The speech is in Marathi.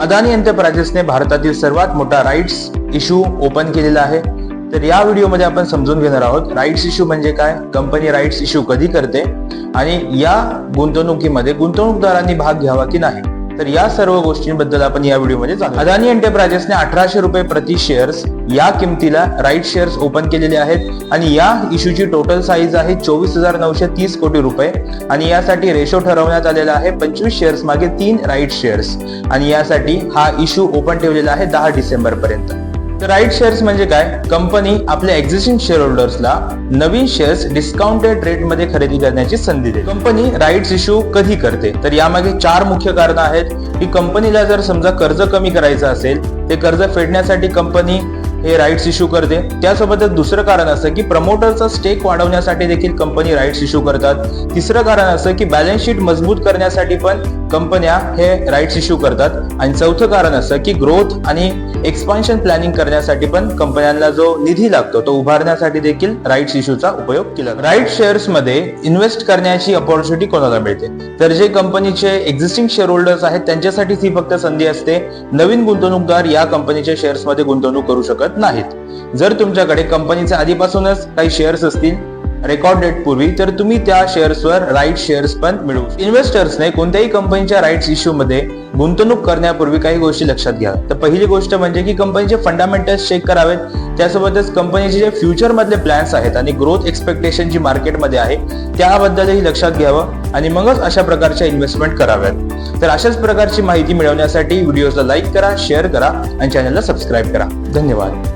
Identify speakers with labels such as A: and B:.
A: अदानी एंटरप्राइजेसने भारतातील सर्वात मोठा राईट्स इश्यू ओपन केलेला आहे। तर या व्हिडिओमध्ये आपण समजून घेणार आहोत राईट्स इश्यू म्हणजे काय, कंपनी राईट्स इश्यू कधी करते आणि या गुंतवणुकीमध्ये गुंतवणूकदारांनी भाग घ्यावा की नाही। तर या सर्व गोष्टींबद्दल आपण या व्हिडिओमध्ये जाणून अदानी एंटरप्राइजेसने 1800 रुपये प्रति शेअर्स या किमतीला राईट शेअर्स ओपन केलेले आहेत आणि या इश्यूची टोटल साईज आहे 24,930 कोटी रुपये आणि यासाठी रेशो ठरवण्यात आलेला आहे 25 शेअर्स मागे 3 राईट शेअर्स आणि यासाठी हा इश्यू ओपन ठेवलेला आहे 10 डिसेंबर पर्यंत। तर राईट शेअर्स म्हणजे काय, कंपनी आपल्या एक्झिस्टिंग शेअर होल्डर्सला नवीन शेअर्स डिस्काउंटेड रेट मध्ये खरेदी करण्याची संधी देते। कंपनी राईट्स इश्यू कधी करते, तर यामागे 4 मुख्य कारण आहेत की कंपनीला जर समजा कर्ज कमी करायचं असेल, ते कर्ज फेडण्यासाठी कंपनी हे राईट्स इश्यू करते। त्यासोबतच दुसरं कारण असं की प्रमोटरचा स्टेक वाढवण्यासाठी देखील कंपनी राईट्स इश्यू करतात। तिसरं कारण असं की बॅलन्स शीट मजबूत करण्यासाठी पण कंपन्या हे राईट्स इश्यू करतात आणि चौथं कारण असं की ग्रोथ आणि एक्सपान्शन प्लॅनिंग करण्यासाठी पण कंपन्यांना जो निधी लागतो तो उभारण्यासाठी देखील राईट्स इश्यूचा उपयोग केला जातो। राईट शेअर्स मध्ये इन्व्हेस्ट करण्याची अपॉर्च्युनिटी कोणाला मिळते, तर जे कंपनीचे एक्झिस्टिंग शेअर होल्डर्स आहेत त्यांच्यासाठीच ही फक्त संधी असते। नवीन गुंतवणूकदार या कंपनीच्या शेअर्स मध्ये गुंतवणूक करू शकत नाहीत। जर तुमच्याकडे कंपनीचे आधीपासूनच काही शेअर्स असतील रेकॉर्ड डेट पूर्वी, तर तुम्ही त्या शेअर्सवर राईट शेअर्स पण मिळवू शकता। इन्व्हेस्टर्सने कोणत्याही कंपनीच्या राईट्स इश्यू मध्ये गुंतवणूक करण्यापूर्वी काही गोष्टी लक्षात घ्या। तर पहिली गोष्ट म्हणजे की कंपनीचे फंडामेंटल्स चेक करावेत, त्यासोबतच कंपनीचे जे फ्युचर मधले प्लॅन्स आहेत आणि ग्रोथ एक्सपेक्टेशन जी मार्केटमध्ये आहे त्याबद्दलही लक्षात घ्यावं आणि मगच अशा प्रकारच्या इन्व्हेस्टमेंट कराव्यात। तर अशाच प्रकारची माहिती मिळवण्यासाठी व्हिडिओला लाईक करा, शेअर करा आणि चॅनलला सबस्क्राईब करा। धन्यवाद।